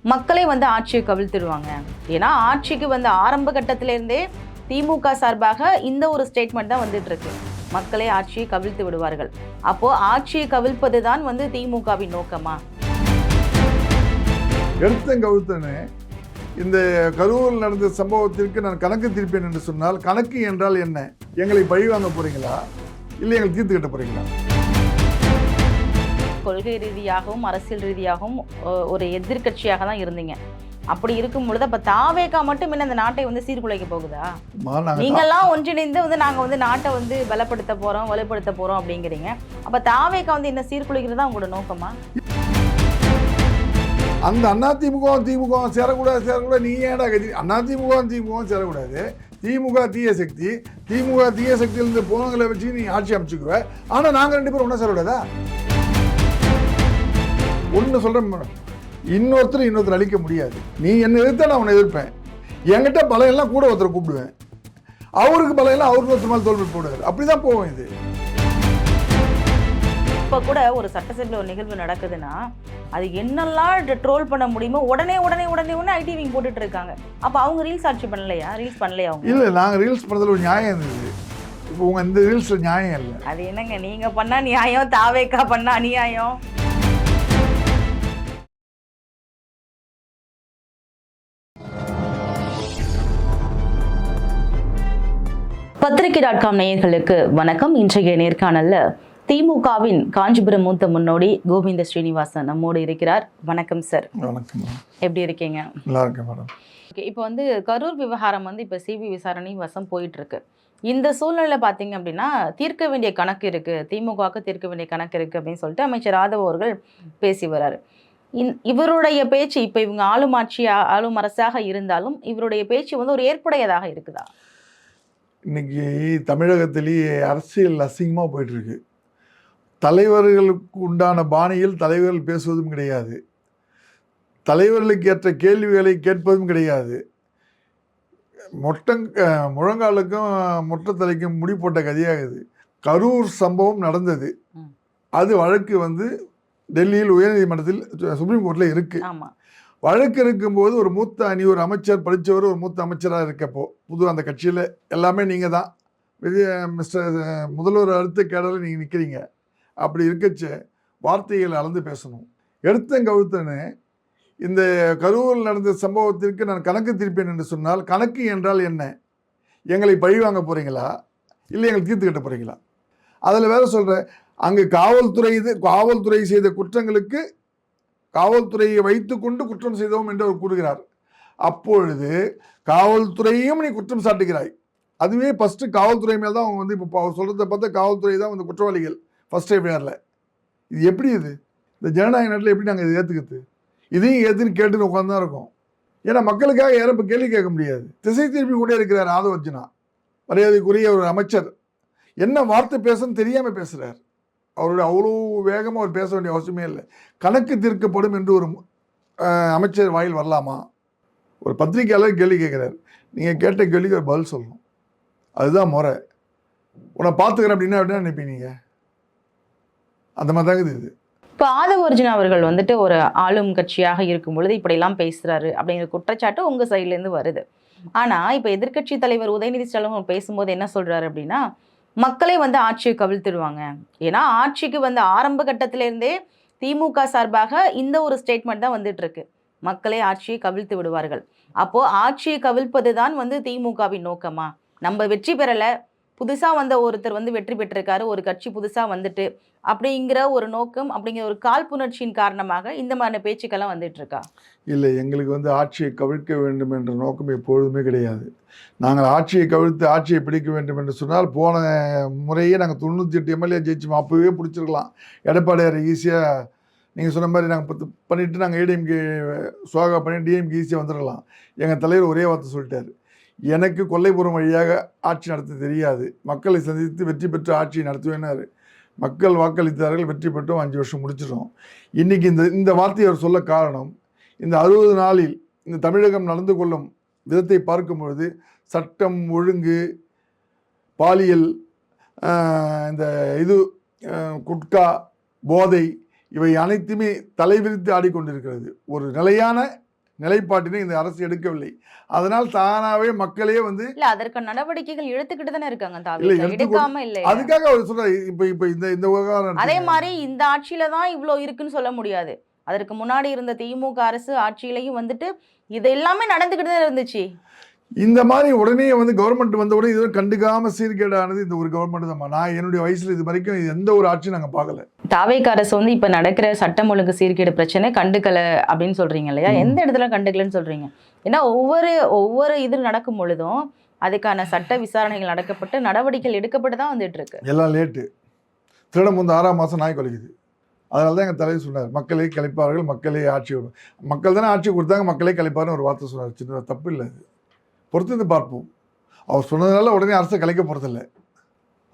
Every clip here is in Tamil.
மக்களே வந்து ஆட்சியை கவிழ்த்துடுவாங்க. ஏன்னா ஆட்சிக்கு வந்து ஆரம்ப கட்டத்திலேருந்தே திமுக சார்பாக இந்த ஒரு ஸ்டேட்மெண்ட் தான் வந்துட்டு இருக்கு. மக்களே ஆட்சியை கவிழ்த்து விடுவார்கள். அப்போ ஆட்சியை கவிழ்ப்பது தான் வந்து திமுகவின் நோக்கமா? எடுத்தேன் கவிழ்த்தனே. இந்த கரூரில் நடந்த சம்பவத்திற்கு நான் கணக்கு தீர்ப்பேன் என்று சொன்னால், கணக்கு என்றால் என்ன? எங்களை பழி வாங்க போறீங்களா, இல்லை எங்களை தீர்த்து கட்ட போறீங்களா? கொள்கை ரீதியாகவும் அரசியல் ரீதியாகவும் ஒரு எதிர்கட்சியாக தான் இருந்தீங்க. அப்படி இருக்கும் பொழுது அப்ப தாவேகா மட்டும் என்ன அந்த நாட்டை வந்து சீர்குலைக்க போகுதா? நீங்கெல்லாம் ஒன்றிணைந்து வந்து நாங்க வந்து நாட்டை வந்து பலப்படுத்த போறோம், வலுப்படுத்த போறோம் அப்படிங்கிறீங்க. அப்ப தாவேகா வந்து என்ன சீர்குலைக்கிறதா உங்களோட நோக்கமா? அந்த அதிமுக திமுக சேரக்கூடாது நீ ஏடா கட்சி? அதிமுக சேரக்கூடாது. திமுக தீய சக்தி. திமுக தீய சக்தியிலிருந்து போனவங்களை வச்சு நீ ஆட்சி அமைச்சுக்குவ. ஆனா நாங்க 2 பேரும் ஒன்றா சேரக்கூடாதா? ஒன்று சொல்கிறேன், இன்னொருத்தர் அழிக்க முடியாது. நீ என்ன எதிர்த்தா நான் உன்னை எதிர்ப்பேன். என்கிட்ட பலம் எல்லாம் கூட ஒருத்தரை கூப்பிடுவேன், அவருக்கு பலம் எல்லாம் அவருக்கு ஒருத்தர் மேலே தோல்வி போடுவார். அப்படிதான் போவோம் இது. இப்போ கூட ஒரு சட்டசபையில் ஒரு நிகழ்வு நடக்குதுன்னா அது என்னெல்லாம் ட்ரோல் பண்ண முடியுமோ உடனே ஐடி விங் போட்டுட்டு இருக்காங்க. அப்போ அவங்க ரீல்ஸ் ஆட்சி பண்ணலையா? ரீல்ஸ் பண்ணலையா அவங்க? இல்லை, நாங்கள் ரீல்ஸ் பண்ணதில் ஒரு நியாயம் இருந்தது. இப்போ உங்கள் இந்த ரீல்ஸில் நியாயம் இல்லை. அது என்னங்க, நீங்கள் பண்ணால் நியாயம், தாவேக்கா பண்ணால் அநியாயம். பத்திரிகை.com நேயர்களுக்கு வணக்கம். இன்றைய நேர்காணல்ல திமுகவின் காஞ்சிபுரம் மூத்த முன்னோடி கோவிந்த ஸ்ரீனிவாசன் நம்மோடு இருக்கிறார். வணக்கம் சார். வணக்கம். எப்படி இருக்கீங்க? நல்லா இருக்கேன் மேடம். ஓகே, இப்போ வந்து கரூர் விவகாரம் வந்து இப்போ சிபி விசாரணை வசம் போயிட்டு இருக்கு. இந்த சூழ்நிலை பார்த்தீங்க அப்படின்னா தீர்க்க வேண்டிய கணக்கு இருக்கு, திமுகவுக்கு தீர்க்க வேண்டிய கணக்கு இருக்கு அப்படின்னு சொல்லிட்டு அமைச்சர் ராதவ் அவர்கள் பேசி வர்றாரு. இவருடைய பேச்சு இப்போ இவங்க ஆளும் அரசாக இருந்தாலும் இவருடைய பேச்சு வந்து ஒரு ஏற்புடையதாக இருக்குதா? இன்னைக்கு தமிழகத்திலேயே அரசியல் அசிங்கமாக போயிட்டு இருக்கு. தலைவர்களுக்கு உண்டான பாணியில் தலைவர்கள் பேசுவதும் கிடையாது, தலைவர்களுக்கு ஏற்ற கேள்விகளை கேட்பதும் கிடையாது. முழங்காலுக்கும் மொட்டை தலைக்கும் முடி போட்ட கதையாகுது. கரூர் சம்பவம் நடந்தது, அது வழக்கு வந்து டெல்லியில் உயர்நீதிமன்றத்தில் சுப்ரீம் கோர்ட்டில் இருக்கு. வழக்கு இருக்கும்போது ஒரு ஒரு அமைச்சர் படித்தவர் ஒரு மூத்த அமைச்சராக இருக்கப்போ அந்த கட்சியில் எல்லாமே நீங்கள் தான் மிஸ்டர் முதல்வர் அடுத்த கேடரில் நீங்கள் நிற்கிறீங்க. அப்படி இருக்கச்ச வார்த்தைகள் அளந்து பேசணும். எடுத்தேன் கவிழ்த்தனே. இந்த கரூரில் நடந்த சம்பவத்திற்கு நான் கணக்கு தீர்ப்பேன் என்று சொன்னால், கணக்கு என்றால் என்ன? எங்களை பழி வாங்க போகிறீங்களா, இல்லை எங்களை தீர்த்து கட்ட போகிறீங்களா? அதில் வேற சொல்கிறேன், அங்கே காவல்துறை செய்த குற்றங்களுக்கு காவல்துறையை வைத்துக்கொண்டு குற்றம் செய்தோம் என்று அவர் கூறுகிறார். அப்பொழுது காவல்துறையும் நீ குற்றம் சாட்டுகிறாய். அதுவே ஃபஸ்ட்டு காவல்துறை மேல் தான் அவங்க வந்து இப்போ அவர் சொல்கிறத பார்த்தா காவல்துறை தான் வந்து குற்றவாளிகள் ஃபஸ்ட் எஃப்ஐஆரில். இது எப்படி? இது இந்த ஜனநாயக நாட்டில் எப்படி நாங்கள் இதை ஏற்றுக்கிறது? இதையும் ஏற்றுன்னு கேட்டுன்னு உட்காந்து தான் இருக்கோம். ஏன்னா மக்களுக்காக யாரும் இப்போ கேள்வி கேட்க முடியாது. திசை திருப்பி கூட இருக்கிறார் ஆதவர்ஜுனா, மரியாதைக்குரிய ஒரு அமைச்சர். என்ன வார்த்தை பேசணும்னு தெரியாமல் பேசுகிறார். அவருடைய அவ்வளோ வேகமாக அவர் பேச வேண்டிய அவசியமே இல்லை. கணக்கு தீர்க்கப்படும் என்று ஒரு அமைச்சர் வாயில் வரலாமா? ஒரு பத்திரிகையாளர் கேள்வி கேட்குறாரு, நீங்கள் கேட்ட கேள்விக்கு ஒரு பதில் சொல்லணும். அதுதான் முறை. உன்னை பார்த்துக்கிறேன் அப்படின்னா நினைப்பீங்க நீங்கள்? அந்த மாதிரி தாங்க இது. இப்போ ஆதவர்ஜுனா அவர்கள் வந்துட்டு ஒரு ஆளும் கட்சியாக இருக்கும் பொழுது இப்படிலாம் பேசுகிறாரு அப்படிங்கிற குற்றச்சாட்டு உங்கள் சைட்லேருந்து வருது. ஆனால் இப்போ எதிர்க்கட்சி தலைவர் உதயநிதி ஸ்டாலின் பேசும்போது என்ன சொல்கிறாரு அப்படின்னா, மக்களே வந்து ஆட்சியை கவிழ்த்துடுவாங்க. ஏன்னா ஆட்சிக்கு வந்து ஆரம்ப கட்டத்திலேருந்தே திமுக சார்பாக இந்த ஒரு ஸ்டேட்மெண்ட் தான் வந்துட்டு இருக்கு. மக்களே ஆட்சியை கவிழ்த்து விடுவார்கள். அப்போ ஆட்சியை கவிழ்ப்பது தான் வந்து திமுகவின் நோக்கமா? நம்ம வெற்றி பெறல, புதுசா வந்த ஒருத்தர் வந்து வெற்றி பெற்றிருக்காரு, ஒரு கட்சி புதுசா வந்துட்டு அப்படிங்கிற ஒரு நோக்கம், அப்படிங்கிற ஒரு காழ்ப்புணர்ச்சியின் காரணமாக இந்த மாதிரி பேச்சுக்கெல்லாம் வந்துட்டு இருக்கா? இல்லை, எங்களுக்கு வந்து ஆட்சியை கவிழ்க்க வேண்டும் என்ற நோக்கம் எப்பொழுதுமே கிடையாது. நாங்கள் ஆட்சியை கவிழ்த்து ஆட்சியை பிடிக்க வேண்டும் என்று சொன்னால், போன முறையே நாங்கள் 98 எம்எல்ஏ ஜெயிச்சோம். அப்போவே பிடிச்சிருக்கலாம். எடப்பாடியார் ஈஸியாக நீங்கள் சொன்ன மாதிரி நாங்கள் பண்ணிவிட்டு நாங்கள் ஏடிஎம்கே சுவாகா பண்ணி டிஎம்கே ஈஸியாக வந்துடலாம். எங்கள் தலைவர் ஒரே வார்த்தை சொல்லிட்டார், எனக்கு கொல்லைப்புறம் வழியாக ஆட்சி நடத்த தெரியாது, மக்களை சந்தித்து வெற்றி பெற்று ஆட்சியை நடத்துவேன்னாரு. மக்கள் வாக்களித்தார்கள், வெற்றி பெற்றோம், 5 வருஷம் முடிச்சிட்டோம். இன்றைக்கி இந்த வார்த்தையை அவர் சொல்ல காரணம், இந்த 60 நாளில் இந்த தமிழகம் நடந்து கொள்ளும் விதத்தை பார்க்கும் பொழுது சட்டம் ஒழுங்கு, பாலியல், இந்த குட்கா, போதை, இவை அனைத்துமே தலைவிரித்து ஆடிக்கொண்டிருக்கிறது. ஒரு நிலையான நிலைப்பாட்டினை இந்த அரசு எடுக்கவில்லை. அதனால் தானாவே மக்களே வந்து இல்ல அதற்கு நடவடிக்கைகள் எடுத்துக்கிட்டு தானே இருக்காங்க இல்ல தாவேக்கா, எடுக்காம இல்ல. அதுக்காக அவர் சொல்றாரு. இப்ப இந்த விவகாரம் அதே மாதிரி இந்த ஆட்சியில தான் இவ்ளோ இருக்குன்னு சொல்ல முடியாது. அதற்கு முன்னாடி இருந்த திமுக அரசு ஆட்சியிலையும் வந்துட்டு இது எல்லாமே நடந்துகிட்டு தான் இருந்துச்சு. இந்த மாதிரி உடனே வந்து கவர்மெண்ட் வந்த உடனே இதுவும் கண்டுக்காம சீர்கேடானது இந்த ஒரு கவர்மெண்ட் தான். நான் என்னுடைய வயசுல இது வரைக்கும் எந்த ஒரு ஆட்சியும் நாங்க பார்க்கல. தாவேக அரசு வந்து இப்ப நடக்கிற சட்டம் ஒழுங்கு சீர்கேடு பிரச்சனை கண்டுக்கல அப்படின்னு சொல்றீங்க இல்லையா? எந்த இடத்துல கண்டுக்கலன்னு சொல்றீங்க? ஏன்னா ஒவ்வொரு இது நடக்கும் பொழுதும் அதுக்கான சட்ட விசாரணைகள் நடக்கப்பட்டு நடவடிக்கைகள் எடுக்கப்பட்டு தான் வந்துட்டு இருக்கு. எல்லாம் லேட்டு. திருடம் வந்து 6ஆம் மாசம் நாய் கொலைக்குது. அதனால தான் எங்கள் தலைவர் சொன்னார், மக்களே கலைப்பார்கள், மக்களே ஆட்சி வரும். மக்கள் தானே ஆட்சி கொடுத்தாங்க, மக்களே கலைப்பாருன்னு ஒரு வார்த்தை சொன்னார். சின்ன தப்பு இல்லை, அது பொறுத்து பார்ப்போம். அவர் சொன்னதுனால உடனே அரசை கலைக்க போறதில்லை.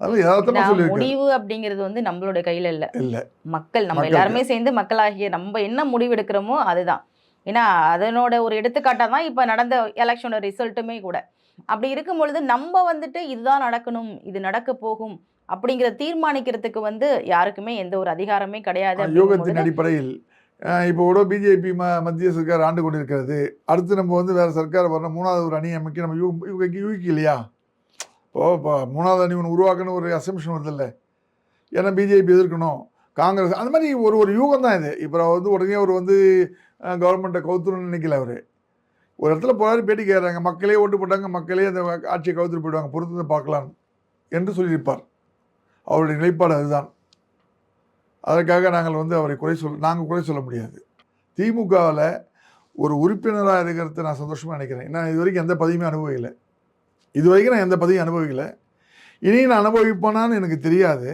அதனால யதார்த்தமா சொல்லியிருக்காரு. முடிவு அப்படிங்கிறது வந்து நம்மளோட கையில இல்ல. மக்கள் நம்ம எல்லாருமே சேர்ந்து மக்களாகிய நம்ம என்ன முடிவு எடுக்கிறோமோ அதுதான். ஏன்னா அதனோட ஒரு எடுத்துக்காட்டா தான் இப்ப நடந்த எலெக்ஷனோட ரிசல்ட்டுமே கூட. அப்படி இருக்கும் பொழுது நம்ம வந்துட்டு இதுதான் நடக்கணும், இது நடக்க போகும் அப்படிங்கிற தீர்மானிக்கிறதுக்கு வந்து யாருக்குமே எந்த ஒரு அதிகாரமே கிடையாது. யோகத்தின் அடிப்படையில் இப்போ கூட பிஜேபி மத்திய சர்க்கார் ஆண்டு கொண்டு இருக்கிறது. அடுத்து நம்ம வந்து வேற சர்க்கார் வரணும், 3வது ஒரு அணி அமைக்க நம்ம யூகிக்கு இல்லையா? இப்போ 3வது அணி ஒன்று உருவாக்கணும் ஒரு அசம்ஷன் வருது இல்லை? ஏன்னா பிஜேபி எதிர்க்கணும், காங்கிரஸ், அந்த மாதிரி ஒரு யூகம் தான் இது. இப்போ வந்து உடனே அவர் வந்து கவர்மெண்ட்டை கவுத்துணும்னு நினைக்கல. அவர் ஒரு இடத்துல போறாரு, பேட்டி கேட்குறாங்க, மக்களே ஓட்டு போட்டாங்க, மக்களே அந்த ஆட்சியை கவுத்துட்டு போயிடுவாங்க, பொறுத்து பார்க்கலாம் என்று சொல்லியிருப்பார். அவருடைய நிலைப்பாடு அதுதான். அதற்காக நாங்கள் வந்து அவரை குறை சொல்ல முடியாது. திமுகவில் ஒரு உறுப்பினராக இருக்கிறத நான் சந்தோஷமாக நினைக்கிறேன். நான் இது வரைக்கும் எந்த பதவியுமே அனுபவிக்கலை. இனி நான் அனுபவிப்பேனான்னு எனக்கு தெரியாது.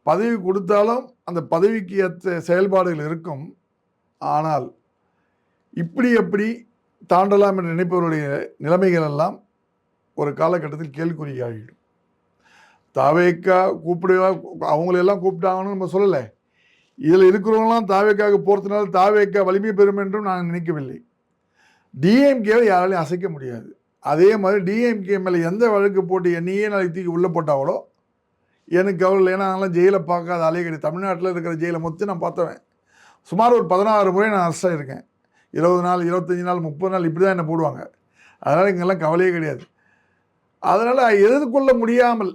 பதவி கொடுத்தாலும் அந்த பதவிக்கு ஏற்ற செயல்பாடுகள் இருக்கும். ஆனால் இப்படி எப்படி தாண்டலாம் என்று நினைப்பவருடைய நிலைமைகள் எல்லாம் ஒரு காலகட்டத்தில் கேள்விக்குறியாகிடும். தாவேக்கா கூப்பிடுவா, அவங்களெல்லாம் கூப்பிட்டாங்கன்னு நம்ம சொல்லலை. இதில் இருக்கிறவங்களாம் தாவேக்காவுக்கு போகிறதுனால தாவேக்கா வலிமை பெறும் என்றும் நான் நினைக்கவில்லை. டிஎம்கேவை யாராலையும் அசைக்க முடியாது. அதே மாதிரி டிஎம்கே மேலே எந்த வழக்கு போட்டு என்னையே நாளைக்கு தூக்கி உள்ளே போட்டாங்களோ எனக்கு அவள், ஏன்னா நான்லாம் ஜெயிலை பார்க்காத ஆளே கிடையாது. தமிழ்நாட்டில் இருக்கிற ஜெயிலை மொத்தம் நான் பார்த்தவன். சுமார் ஒரு 16 முறை நான் அரெஸ்டாக இருக்கேன். 20 நாள், 25 நாள், 30 நாள் இப்படி தான் என்னை போடுவாங்க. அதனால் இங்கெல்லாம் கவலையே கிடையாது. அதனால் எதிர்கொள்ள முடியாமல்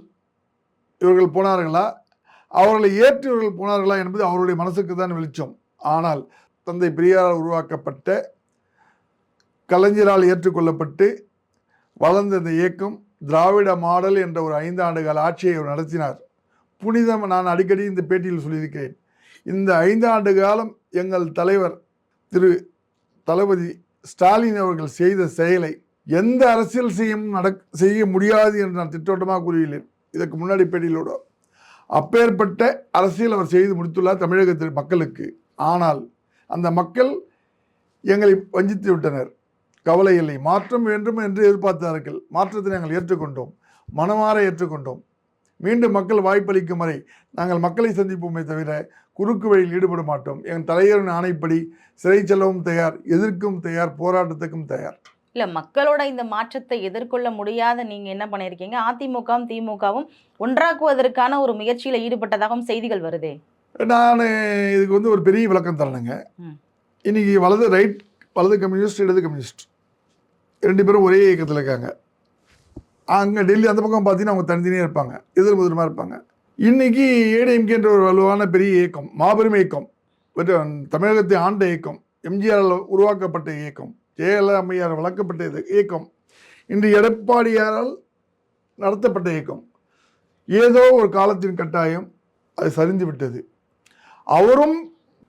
இவர்கள் போனார்களா, அவர்களை ஏற்று இவர்கள் போனார்களா என்பது அவருடைய மனசுக்கு தான் வெளிச்சம். ஆனால் தந்தை பெரியாரால் உருவாக்கப்பட்ட, கலைஞரால் ஏற்றுக்கொள்ளப்பட்டு வளர்ந்த இந்த இயக்கம் திராவிட மாடல் என்ற ஒரு 5 ஆண்டு கால ஆட்சியை அவர் நடத்தினார். புனிதம். நான் அடிக்கடி இந்த பேட்டியில் சொல்லியிருக்கிறேன். இந்த 5 ஆண்டு காலம் எங்கள் தலைவர் திரு தளபதி ஸ்டாலின் அவர்கள் செய்த செயலை எந்த அரசியல் செய்ய முடியாது என்று நான் திட்டவட்டமாக கூறியுள்ளேன். இதற்கு முன்னாடி பேட்டியிலோட அப்பேற்பட்ட அரசியல் அவர் செய்து முடித்துள்ளார் தமிழகத்தில் மக்களுக்கு. ஆனால் அந்த மக்கள் எங்களை வஞ்சித்து விட்டனர். கவலை இல்லை, மாற்றம் வேண்டும் என்று எதிர்பார்த்தார்கள். மாற்றத்தை நாங்கள் ஏற்றுக்கொண்டோம், மனமாற ஏற்றுக்கொண்டோம். மீண்டும் மக்கள் வாய்ப்பளிக்கும் வரை நாங்கள் மக்களை சந்திப்போமே தவிர குறுக்கு வழியில் ஈடுபட மாட்டோம். எங்கள் தலைவரின் ஆணைப்படி சிறை செல்லவும் தயார், எதிர்க்கும் தயார், போராட்டத்துக்கும் தயார். இல்ல மக்களோட இந்த மாற்றத்தை எதிர்கொள்ள முடியாத நீங்க என்ன பண்ணிருக்கீங்க? அதிமுகவும் திமுகவும் ஒன்றாக்குவதற்கான ஒரு முயற்சியில ஈடுபட்டதாகவும் செய்திகள் வருதே. நான் இதுக்கு வந்து ஒரு பெரிய விளக்கம் தரணுங்க. இன்னைக்கு வலது கம்யூனிஸ்ட், இடது கம்யூனிஸ்ட் 2 பேரும் ஒரே இயக்கத்தில் இருக்காங்க. அங்கே டெல்லி அந்த பக்கம் பார்த்தீங்கன்னா அவங்க தனித்தனியாக இருப்பாங்க, எதிர்முதிரமாக இருப்பாங்க. இன்னைக்கு ஏடிஎம்கே என்ற ஒரு வலுவான பெரிய இயக்கம், மாபெரும் இயக்கம், தமிழகத்தை ஆண்ட இயக்கம், எம்ஜிஆரால் உருவாக்கப்பட்ட இயக்கம், ஜெயலலிதா அம்மையார் வளர்க்கப்பட்ட இயக்கம், இன்று எடப்பாடியாரால் நடத்தப்பட்ட இயக்கம். ஏதோ ஒரு காலத்தின் கட்டாயம் அது சரிந்து விட்டது. அவரும்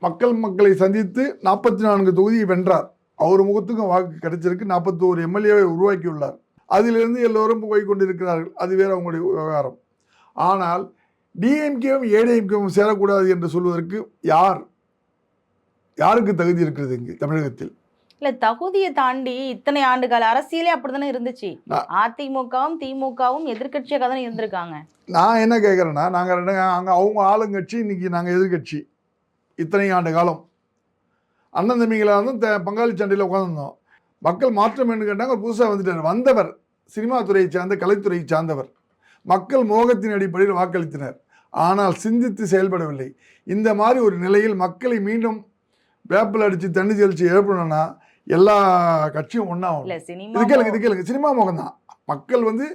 மக்களை சந்தித்து 44 தொகுதியை வென்றார். அவர் முகத்துக்கும் வாக்கு கிடைச்சிருக்கு. 41 எம்எல்ஏவை உருவாக்கியுள்ளார். அதிலிருந்து எல்லோரும் போய் கொண்டிருக்கிறார்கள். அது வேற அவங்களுடைய விவகாரம். ஆனால் டிஎம்கேவும் ஏடிஎம்கேவும் சேரக்கூடாது என்று சொல்வதற்கு யாருக்கு தகுதி இருக்கிறது இங்கு தமிழகத்தில்? இல்ல, தகுதியை தாண்டி இத்தனை ஆண்டுகால அரசியலே அப்படித்தானே இருந்துச்சு. அதிமுகவும் திமுகவும் எதிர்கட்சியாக தானே இருந்திருக்காங்க. நான் என்ன கேட்குறேன்னா, நாங்கள் அவங்க ஆளுங்கட்சி, இன்னைக்கு நாங்கள் எதிர்கட்சி. இத்தனை ஆண்டு காலம் அண்ணன் தம்பிகளாக இருந்தும் பங்காளி சண்டையில் உட்காந்துருந்தோம். மக்கள் மாற்றம் என்று கேட்டாங்க. புதுசாக வந்துட்டார். வந்தவர் சினிமா துறையை சார்ந்த, கலைத்துறையை சார்ந்தவர். மக்கள் மோகத்தின் அடிப்படையில் வாக்களித்தனர். ஆனால் சிந்தித்து செயல்படவில்லை. இந்த மாதிரி ஒரு நிலையில் மக்களை மீண்டும் வேப்பில் அடித்து தண்ணி தெளித்து எழுப்பணும்னா எல்லா கட்சியும் ஒன்றா இல்ல இது சினிமா கேளுங்க இது கேளுங்க சினிமா முகம் தான். மக்கள் வந்து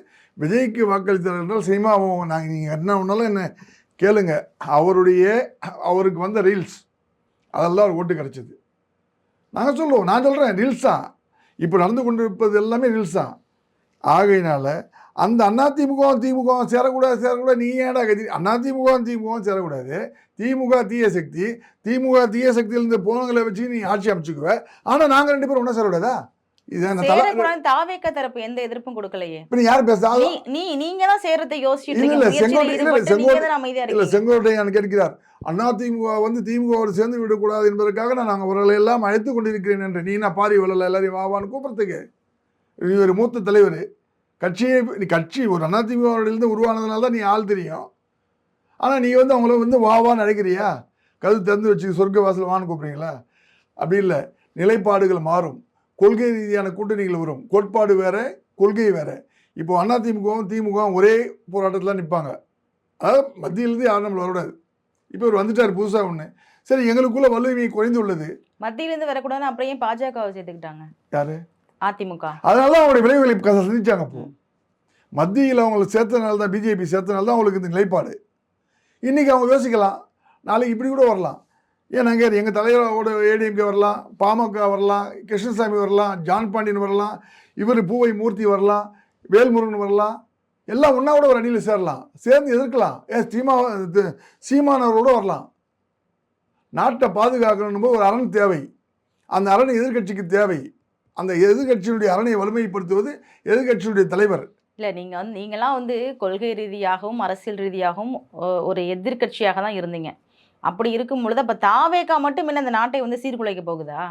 விஜய்க்கு வாக்களித்தார் என்றால் சினிமா முகம். நாங்கள் நீங்கள் என்ன ஒன்றாலும் என்ன கேளுங்க, அவருக்கு வந்த ரீல்ஸ் அதெல்லாம் ஒரு ஓட்டு கிடச்சிது. நாங்கள் சொல்லுவோம், நான் சொல்கிறேன் ரீல்ஸ் தான். இப்போ நடந்து கொண்டு இருப்பது எல்லாமே ரீல்ஸ் தான். ஆகையினால அந்த அதிமுக சேரக்கூடாது நீ ஏடா கதி. அதிமுக சேரக்கூடாது. திமுக தீய சக்தி. திமுக தீய சக்தியிலிருந்து போனவங்களை வச்சு நீ ஆட்சி அமைச்சுக்குவ. ஆனால் நாங்கள் 2 பேரும் ஒன்றா சேரக்கூடாதா? தாவேக தரப்பு எந்த எதிர்ப்பும் கொடுக்கலையே. இப்ப நீ யார் பேச? நீங்க தான் சேர்றதை யோசிச்சுட்டு செங்கோட்டையன் கேட்கிறார், அதிமுக வந்து திமுகவோடு சேர்ந்து விடக்கூடாது என்பதற்காக நான் அவர்களை எல்லாம் அழைத்து கொண்டிருக்கிறேன் என்று. நீ நான் பாரி வரல எல்லாரையும் வாவான்னு கூப்பிட்றதுக்கு. நீ ஒரு மூத்த தலைவர். கட்சி ஒரு அதிமுகவிலிருந்து உருவானதுனால தான் நீ ஆள் தெரியும். ஆனால் நீ வந்து அவங்கள வந்து வாவான்னு நினைக்கிறியா? கது திறந்து வச்சு சொர்க்க வாசல் வான்னு கூப்பிட்றீங்களா? அப்படி இல்லை. நிலைப்பாடுகள் மாறும். கொள்கை ரீதியான கூட்டணிகள் வரும். கோட்பாடு வேற, கொள்கை வேற. இப்போ அதிமுகவும் திமுகவும் ஒரே போராட்டத்தில் நிற்பாங்க. அதாவது மத்தியிலிருந்து யாரும் நம்மள வரக்கூடாது. இப்போ இவர் வந்துட்டார் புதுசாக ஒன்று. சரி, எங்களுக்குள்ள வலிமை குறைந்து உள்ளது. மத்தியிலிருந்து வரக்கூடாதுன்னு அப்புறம் ஏன் பாஜகவை சேர்த்துக்கிட்டாங்க? யாரு? அதிமுக. அதனால அவங்களுடைய விளைவுகளை சந்திச்சாங்க. இப்போ மத்தியில் அவங்களை சேர்த்தனால தான், பிஜேபி சேர்த்தனால தான் அவங்களுக்கு இந்த நிலைப்பாடு. இன்றைக்கி அவங்க யோசிக்கலாம், நாளைக்கு இப்படி கூட வரலாம். ஏன் நாங்கள் எங்கள் தலைவரோட ஏடிஎம்கே வரலாம், பாமக வரலாம், கிருஷ்ணசாமி வரலாம், ஜான் பாண்டியன் வரலாம், இவர் பூவை மூர்த்தி வரலாம், வேல்முருகன் வரலாம், எல்லாம் ஒன்றா கூட ஒரு அணியில் சேரலாம், சேர்ந்து எதிர்க்கலாம். சீமானவரோட வரலாம். நாட்டை பாதுகாக்கணும் ஒரு அரண் தேவை. அந்த அரண் எதிர்கட்சிக்கு தேவை. அந்த எதிர்கட்சியினுடைய அரணையை வலிமைப்படுத்துவது எதிர்கட்சியினுடைய தலைவர். இல்லை, நீங்களாம் வந்து கொள்கை ரீதியாகவும் அரசியல் ரீதியாகவும் ஒரு எதிர்கட்சியாக தான் இருந்தீங்க. அப்படி இருக்கும் பொழுது அப்ப தாவேகா மட்டும் என்ன அந்த நாட்டை வந்து சீர்குலைக்க போகுதா?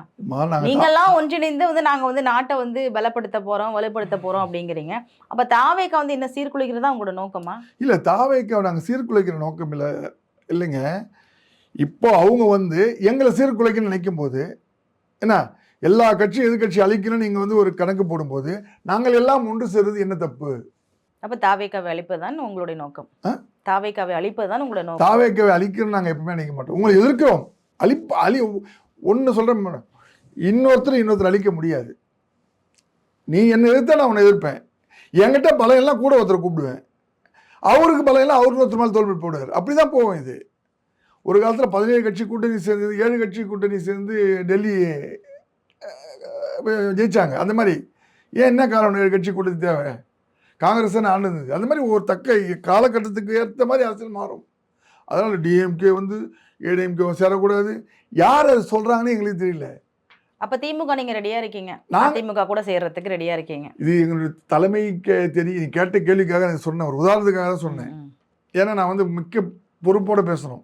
நீங்கெல்லாம் ஒன்றிணைந்து வந்து நாங்க வந்து நாட்டை வந்து பலப்படுத்த போறோம், வலுப்படுத்த போறோம் அப்படிங்கிறீங்க. அப்ப தாவேகா வந்து என்ன சீர்குலைக்கிறதா உங்களோட நோக்கமா? இல்ல, தாவேகா நாங்க சீர்குலைக்கிற நோக்கம் இல்லைங்க. இப்போ அவங்க வந்து எங்களை சீர்குலைக்கணும்னு நினைக்கும் போது என்ன, எல்லா கட்சியும் எதிர்கட்சி அழிக்கணும்னு நீங்க வந்து ஒரு கணக்கு போடும்போது நாங்கள் எல்லாம் ஒன்று சேர்றது என்ன தப்பு? அப்ப தாவேகாவை அழிப்பதுதான் உங்களுடைய நோக்கம். தாவேகாவை அழிப்பதுதான் உங்களோட நோக்கம். தாவேகாவை அழிக்கணும்னு நாங்கள் எப்பவுமே நினைக்க மாட்டோம். உங்களை எதிர்க்கிறோம். ஒன்று சொல்கிறேன், இன்னொருத்தர் அழிக்க முடியாது. நீ என்னை எதிர்த்தா நான் உன்னை எதிர்ப்பேன். என்கிட்ட பலம் எல்லாம் கூட ஒருத்தரை கூப்பிடுவேன். அவருக்கு பலம் எல்லாம் அவருக்கு ஒருத்தர் மேலே தோல்வி போடுவார். அப்படி தான் போவோம். இது ஒரு காலத்தில் 17 கட்சி கூட்டணி சேர்ந்து 7 கட்சி கூட்டணி சேர்ந்து டெல்லி ஜெயிச்சாங்க. அந்த மாதிரி ஏன் என்ன காரணம் 7 கட்சி கூட்டணி தேவை? காங்கிரஸ் ஆனது. அந்த மாதிரி ஒரு தக்க காலகட்டத்துக்கு ஏற்ற மாதிரி அரசியல் மாறும். அதனால் டிஎம்கே வந்து ஏடிஎம்கே சேரக்கூடாது. யார் அது சொல்கிறாங்கன்னு எங்களுக்கு தெரியல. அப்போ திமுக நீங்கள் ரெடியாக இருக்கீங்க? திமுக கூட சேர்றதுக்கு ரெடியாக இருக்கீங்க? இது எங்களுடைய தலைமைக்கு தெரியும். கேட்ட கேள்விக்காக நான் சொன்னேன், ஒரு உதாரணத்துக்காக தான் சொன்னேன். ஏன்னா நான் வந்து மிக்க பொறுப்போடு பேசணும்.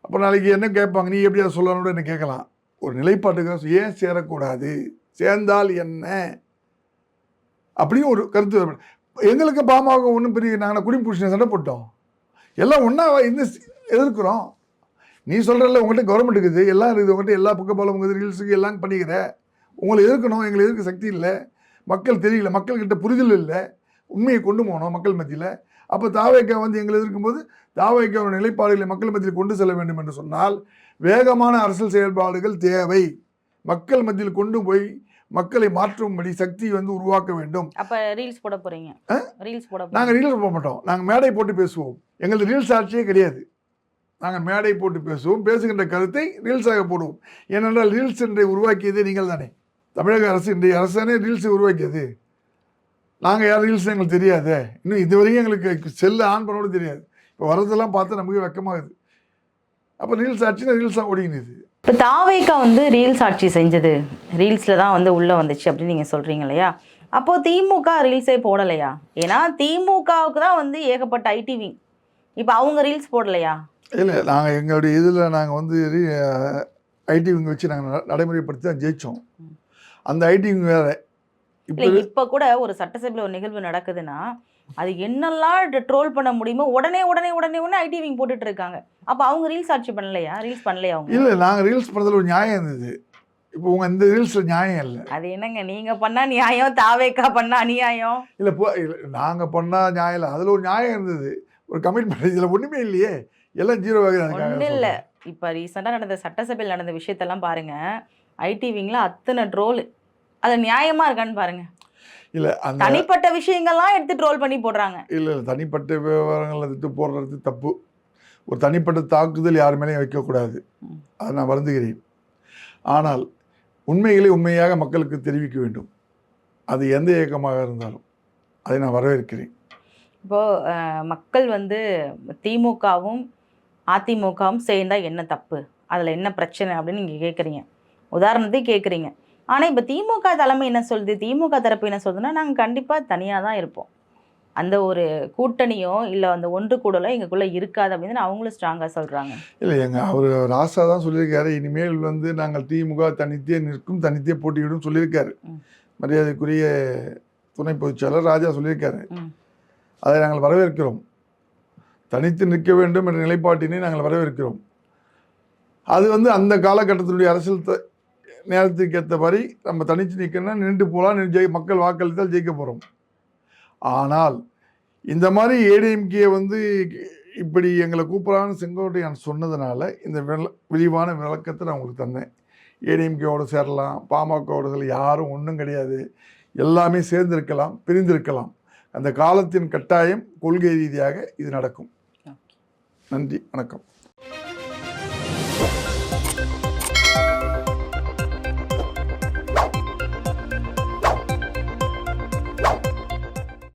அப்போ நாளைக்கு என்ன கேட்பாங்க, நீ எப்படி அதை சொல்லணும்னு என்ன கேட்கலாம். ஒரு நிலைப்பாட்டுக்காக ஏன் சேரக்கூடாது, சேர்ந்தால் என்ன அப்படின்னு ஒரு கருத்து. எங்களுக்கு பாமக ஒன்றும் பெரிய நாங்கள் குடிமை புடிச்சு சண்டை போட்டோம். எல்லாம் ஒன்றா இருந்து எதிர்க்கிறோம். நீ சொல்கிறல்ல உங்கள்கிட்ட கவர்மெண்ட் இருக்குது, எல்லாம் இருக்குது, உங்கள்கிட்ட எல்லா பக்கப்பாலும் உங்கள் ரீல்ஸுக்கு எல்லாம் பண்ணிக்கிற. உங்களை எதிர்க்கணும், எங்களை எதிர்க்க சக்தி இல்லை, மக்கள் தெரியல, மக்கள்கிட்ட புரிதல் இல்லை, உண்மையை கொண்டு போகணும் மக்கள் மத்தியில். அப்போ தாவேகா வந்து எங்களை எதிர்க்கும்போது தாவேகாவோட நிலைப்பாடுகளை மக்கள் மத்தியில் கொண்டு செல்ல வேண்டும் என்று சொன்னால் வேகமான அரசியல் செயல்பாடுகள் தேவை. மக்கள் மத்தியில் கொண்டு போய் மக்களை மாற்றும்படி சக்தி வந்து உருவாக்க வேண்டும். அப்ப ரீல்ஸ் போட போறீங்க? நாங்கள் ரீல்ஸ் போட மாட்டோம். நாங்கள் மேடை போட்டு பேசுவோம். எங்களுக்கு ரீல்ஸ் ஆட்சியே கிடையாது. நாங்கள் மேடை போட்டு பேசுவோம். பேசுகின்ற கருத்தை ரீல்ஸாக போடுவோம். ஏனென்றால் ரீல்ஸ் என்றை உருவாக்கியதே நீங்கள் தானே. தமிழக அரசு இன்றைய அரசானே ரீல்ஸை உருவாக்கியது. நாங்கள் யார் ரீல்ஸ் எங்களுக்கு தெரியாது. இன்னும் இதுவரைக்கும் எங்களுக்கு செல்ல ஆன் பண்ணோட தெரியாது. இப்போ வரதெல்லாம் பார்த்து நமக்கு வெக்கமாகுது. அப்போ ரீல்ஸ் ஆட்சினா ரீல்ஸாக ஓடிங்கிது. இப்போ தாவேகா வந்து ரீல்ஸ் ஆட்சி செஞ்சது, ரீல்ஸில் தான் வந்து உள்ளே வந்துச்சு அப்படின்னு நீங்கள் சொல்கிறீங்க இல்லையா? அப்போது திமுக ரீல்ஸே போடலையா? ஏன்னா திமுகவுக்கு தான் வந்து ஏகப்பட்ட ஐடி விங். இப்போ அவங்க ரீல்ஸ் போடலையா? இல்லை, நாங்கள் எங்களுடைய இதில் நாங்கள் வந்து ஐடி விங் வச்சு நாங்கள் நடைமுறைப்படுத்தி தான் ஜெயித்தோம். அந்த ஐடி விங் வேறு. இப்போ கூட ஒரு சட்டசபையில் ஒரு நிகழ்வு நடக்குதுன்னா அது என்னெல்லாம் ட்ரோல் பண்ண முடியுமோ உடனே ஐடி விங் போட்டுட்டு இருக்காங்க. அப்போ அவங்க ரீல்ஸ் ஆட்சி பண்ணலையா? ரீல்ஸ் பண்ணலையா அவங்க? இல்லை, நாங்கள் ரீல்ஸ் பண்ணதில் ஒரு நியாயம் இருந்தது. இப்போ உங்கள் இந்த ரீல்ஸில் நியாயம் இல்லை. அது என்னங்க, நீங்கள் பண்ணால் நியாயம், தாவேகா பண்ணால் அநியாயம்? இல்லை, நாங்கள் பண்ணால் நியாயம் இல்லை. அதில் ஒரு நியாயம் இருந்தது, ஒரு கமிட்மெண்ட். இதில் ஒன்றுமே இல்லையே, எல்லாம் 0 ஒன்றும் இல்லை. இப்போ ரீசெண்டாக நடந்த சட்டசபையில் நடந்த விஷயத்தெல்லாம் பாருங்கள். ஐடி விங்கில் அத்தனை ட்ரோல். அது நியாயமாக இருக்கான்னு பாருங்க. இல்லை, அந்த தனிப்பட்ட விஷயங்கள்லாம் எடுத்து ட்ரோல் பண்ணி போடுறாங்க. இல்லை, தனிப்பட்ட விவரங்களை எடுத்து போடுறது தப்பு. ஒரு தனிப்பட்ட தாக்குதல் யார் மேலேயும் வைக்கக்கூடாது. அதை நான் வருந்துகிறேன். ஆனால் உண்மைகளை உண்மையாக மக்களுக்கு தெரிவிக்க வேண்டும். அது எந்த இயக்கமாக இருந்தாலும் அதை நான் வரவேற்கிறேன். இப்போது மக்கள் வந்து திமுகவும் அதிமுகவும் சேர்ந்தா என்ன தப்பு, அதில் என்ன பிரச்சனை அப்படின்னு நீங்கள் கேட்குறீங்க, உதாரணத்துக்கு கேட்குறீங்க. ஆனால் இப்போ திமுக தலைமை என்ன சொல்லுது, திமுக தரப்பு என்ன சொல்லுதுன்னா, நாங்கள் கண்டிப்பாக தனியாக தான் இருப்போம், அந்த ஒரு கூட்டணியோ இல்லை அந்த ஒன்று கூடலோ எங்களுக்குள்ளே இருக்காது அப்படின்னு அவங்களும் ஸ்ட்ராங்காக சொல்கிறாங்க. இல்லை, அவர் ராசா தான் சொல்லியிருக்காரு, இனிமேல் வந்து நாங்கள் திமுக தனித்தே நிற்கும், தனித்தே போட்டியிடும் சொல்லியிருக்காரு. மரியாதைக்குரிய துணை பொதுச்செயலர் ராஜா சொல்லியிருக்காரு. அதை நாங்கள் வரவேற்கிறோம். தனித்து நிற்க வேண்டும் என்ற நிலைப்பாட்டினை நாங்கள் வரவேற்கிறோம். அது வந்து அந்த காலகட்டத்தினுடைய அரசியல் நேரத்துக்கு ஏற்ற மாதிரி நம்ம தனித்து நிற்கணும்னா நின்று போகலாம், மக்கள் வாக்களித்தால் ஜெயிக்க போகிறோம். ஆனால் இந்த மாதிரி ஏடிஎம்கே வந்து இப்படி எங்களை கூப்பிட்றான்னு செங்கோட்டையான் சொன்னதுனால இந்த விரிவான விளக்கத்தை நான் உங்களுக்கு தந்தேன். ஏடிஎம்கேவோடு சேரலாம், பாமகவோடு யாரும் ஒன்றும் கிடையாது, எல்லாமே சேர்ந்திருக்கலாம், பிரிந்திருக்கலாம். அந்த காலத்தின் கட்டாயம் கொள்கை ரீதியாக இது நடக்கும். நன்றி, வணக்கம்.